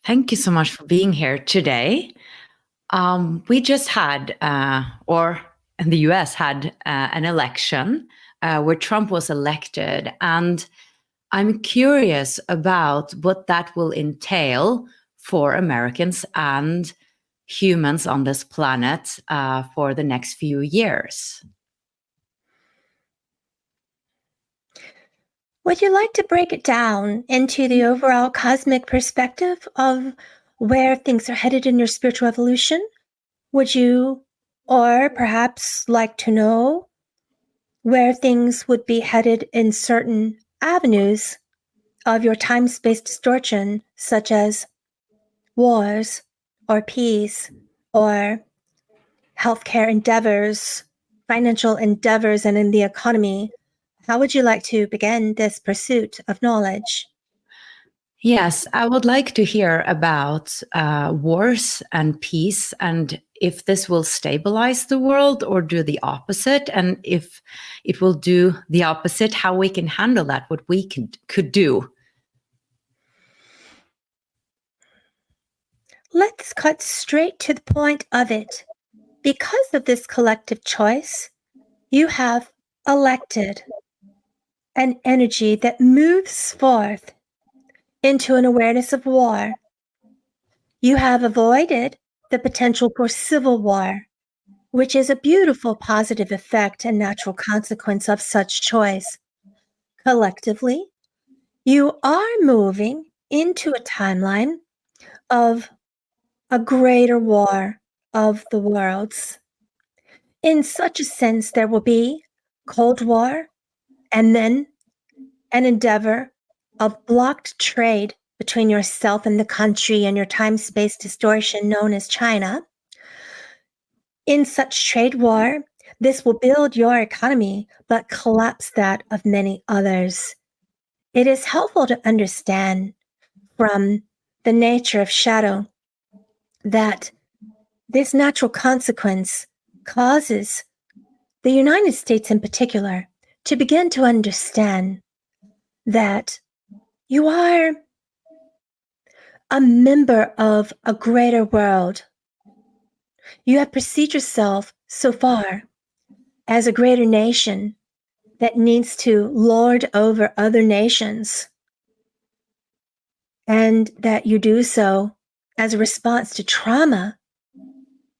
Thank you so much for being here today. We just had, or in the US had an election where Trump was elected. And I'm curious about what that will entail for Americans and humans on this planet for the next few years. Would you like to break it down into the overall cosmic perspective of where things are headed in your spiritual evolution? Would you, or perhaps like to know where things would be headed in certain avenues of your time-space distortion, such as wars or peace or healthcare endeavors, financial endeavors, and in the economy? How would you like to begin this pursuit of knowledge? Yes, I would like to hear about wars and peace, and if this will stabilize the world or do the opposite. And if it will do the opposite, how we can handle that, what we could do. Let's cut straight to the point of it. Because of this collective choice, you have elected an energy that moves forth into an awareness of war. You have avoided the potential for civil war, which is a beautiful positive effect and natural consequence of such choice. Collectively, you are moving into a timeline of a greater war of the worlds. In such a sense, there will be Cold War and then an endeavor of blocked trade between yourself and the country and your time-space distortion known as China. In such trade war, this will build your economy, but collapse that of many others. It is helpful to understand from the nature of shadow that this natural consequence causes the United States in particular to begin to understand that you are a member of a greater world. You have perceived yourself so far as a greater nation that needs to lord over other nations, and that you do so as a response to trauma.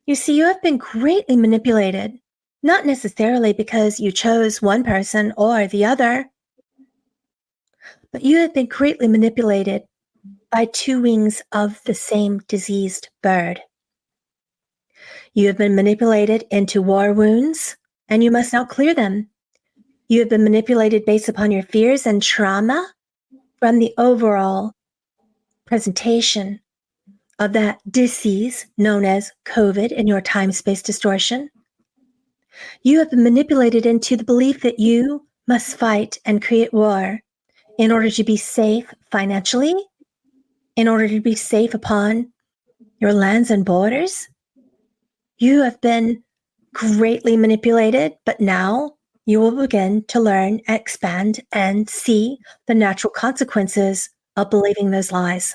You see, you have been greatly manipulated, not necessarily because you chose one person or the other, but you have been greatly manipulated by two wings of the same diseased bird. You have been manipulated into war wounds, and you must now clear them. You have been manipulated based upon your fears and trauma from the overall presentation of that disease known as COVID in your time-space distortion. You have been manipulated into the belief that you must fight and create war in order to be safe financially, in order to be safe upon your lands and borders. You have been greatly manipulated, but now you will begin to learn, expand, and see the natural consequences of believing those lies.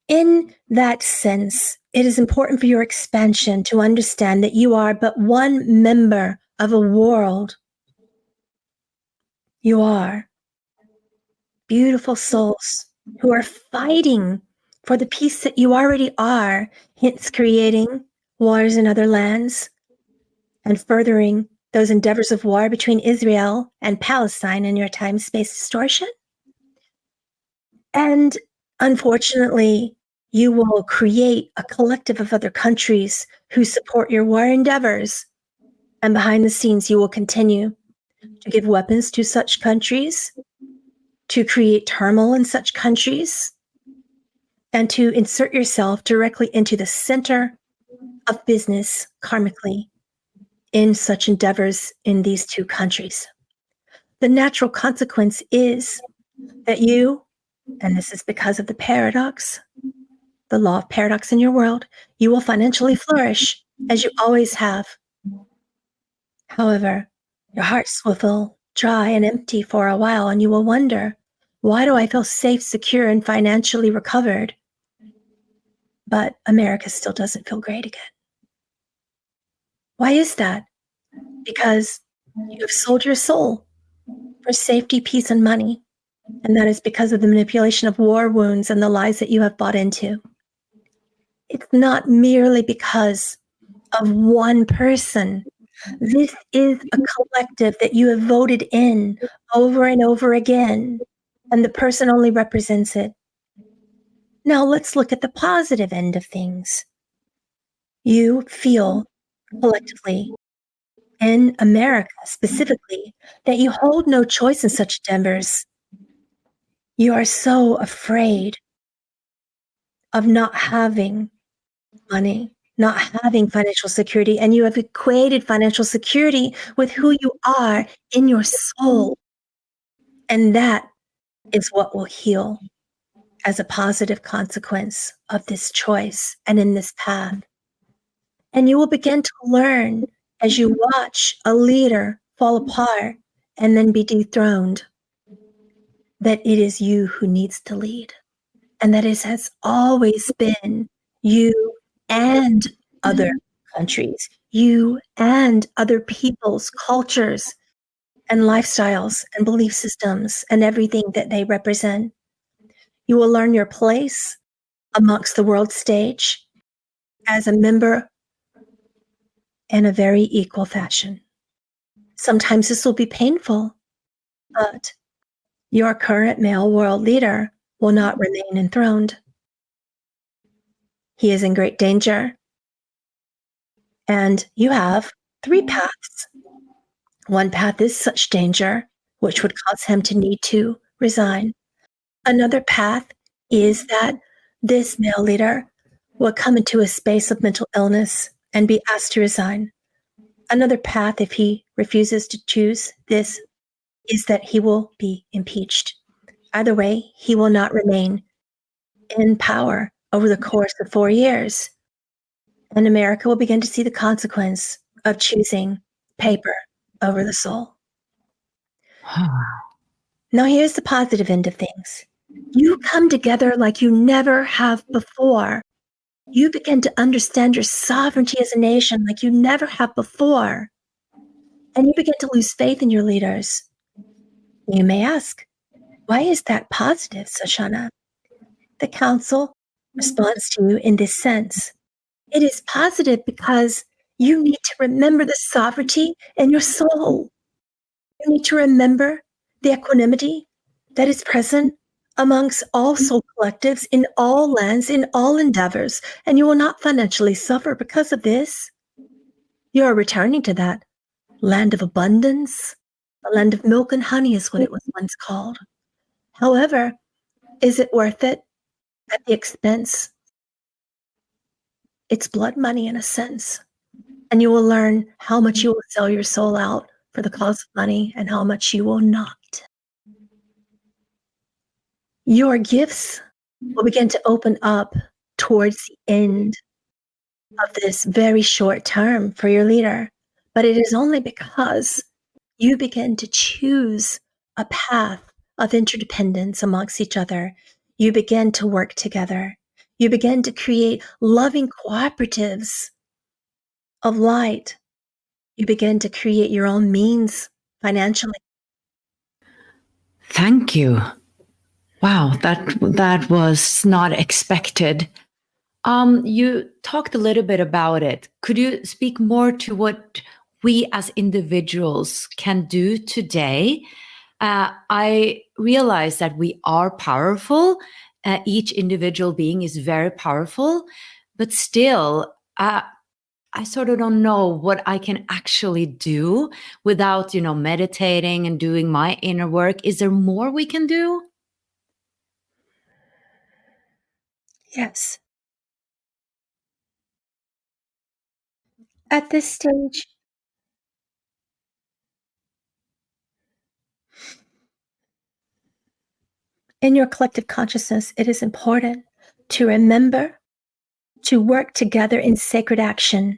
In that sense, it is important for your expansion to understand that you are but one member of a world. You are beautiful souls who are fighting for the peace that you already are, hence creating wars in other lands and furthering those endeavors of war between Israel and Palestine in your time-space distortion. And unfortunately, you will create a collective of other countries who support your war endeavors. And behind the scenes, you will continue to give weapons to such countries, to create turmoil in such countries, and to insert yourself directly into the center of business karmically in such endeavors in these two countries. The natural consequence is that you, and this is because of the paradox, the law of paradox in your world, you will financially flourish as you always have. However, your hearts will feel dry and empty for a while, and you will wonder, why do I feel safe, secure, and financially recovered? but America still doesn't feel great again. Why is that? Because you have sold your soul for safety, peace, and money. And that is because of the manipulation of war wounds and the lies that you have bought into. It's not merely because of one person. This is a collective that you have voted in over and over again, and the person only represents it. Now let's look at the positive end of things. You feel collectively, in America specifically, that you hold no choice in such endeavors. You are so afraid of not having money, not having financial security, and you have equated financial security with who you are in your soul. And that is what will heal as a positive consequence of this choice and in this path. And you will begin to learn as you watch a leader fall apart and then be dethroned that it is you who needs to lead. And that it has always been you and other countries, you and other peoples, cultures, and lifestyles and belief systems and everything that they represent. You will learn your place amongst the world stage as a member in a very equal fashion. Sometimes this will be painful, but your current male world leader will not remain enthroned. He is in great danger. And you have 3 paths. One path is such danger, which would cause him to need to resign. Another path is that this male leader will come into a space of mental illness and be asked to resign. Another path, if he refuses to choose this, is that he will be impeached. Either way, he will not remain in power over the course of 4 years. And America will begin to see the consequence of choosing paper over the soul. Now, here's the positive end of things. You come together like you never have before. You begin to understand your sovereignty as a nation like you never have before. And you begin to lose faith in your leaders. You may ask, why is that positive, Shoshana? The council responds to you in this sense. It is positive because you need to remember the sovereignty in your soul. You need to remember the equanimity that is present amongst all soul collectives in all lands, in all endeavors, and you will not financially suffer because of this. You are returning to that land of abundance. The land of milk and honey is what it was once called. However, is it worth it at the expense? It's blood money in a sense. And you will learn how much you will sell your soul out for the cause of money and how much you will not. Your gifts will begin to open up towards the end of this very short term for your leader. But it is only because you begin to choose a path of interdependence amongst each other. You begin to work together. You begin to create loving cooperatives of light. You begin to create your own means financially. Thank you. Wow, that was not expected. You talked a little bit about it. Could you speak more to what we as individuals can do today? I realize that we are powerful. Each individual being is very powerful, but still, I sort of don't know what I can actually do without, meditating and doing my inner work. Is there more we can do? Yes. At this stage, in your collective consciousness, it is important to remember to work together in sacred action.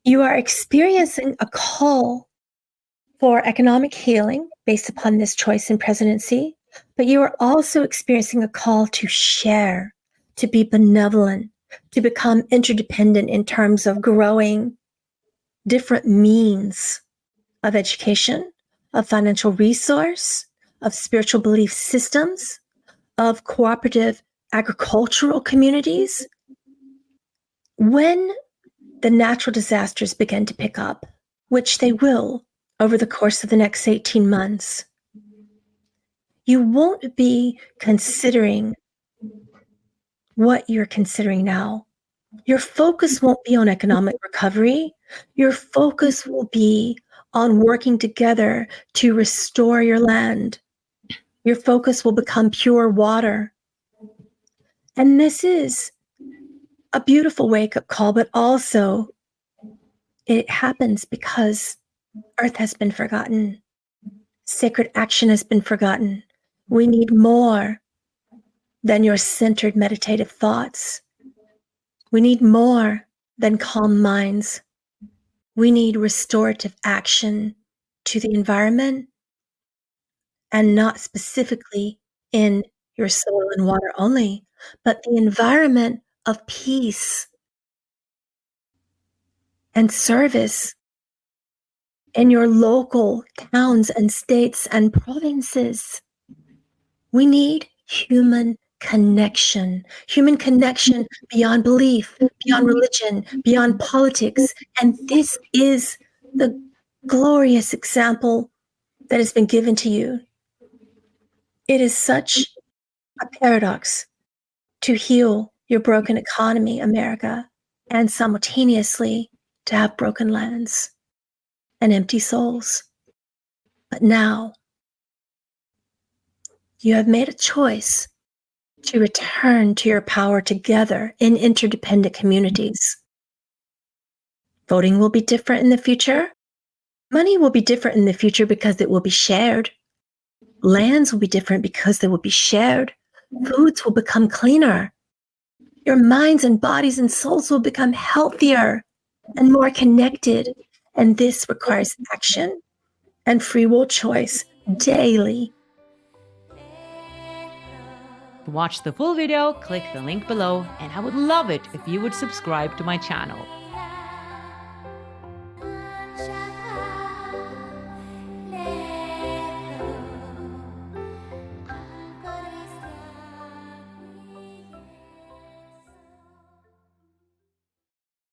You are experiencing a call for economic healing based upon this choice in presidency, but you are also experiencing a call to share, to be benevolent, to become interdependent in terms of growing different means of education, of financial resource, of spiritual belief systems, of cooperative agricultural communities. When the natural disasters begin to pick up, which they will over the course of the next 18 months, you won't be considering what you're considering now. Your focus won't be on economic recovery. Your focus will be on working together to restore your land. Your focus will become pure water. And this is a beautiful wake-up call, but also it happens because Earth has been forgotten. Sacred action has been forgotten. We need more than your centered meditative thoughts. We need more than calm minds. We need restorative action to the environment, and not specifically in your soil and water only, but the environment of peace and service in your local towns and states and provinces. We need human connection beyond belief, beyond religion, beyond politics. And this is the glorious example that has been given to you. It is such a paradox to heal your broken economy, America, and simultaneously to have broken lands and empty souls. But now you have made a choice to return to your power together in interdependent communities. Voting will be different in the future. Money will be different in the future because it will be shared. Lands will be different because they will be shared. Foods will become cleaner. Your minds and bodies and souls will become healthier and more connected. And this requires action and free will choice daily. To watch the full video, click the link below, and I would love it if you would subscribe to my channel.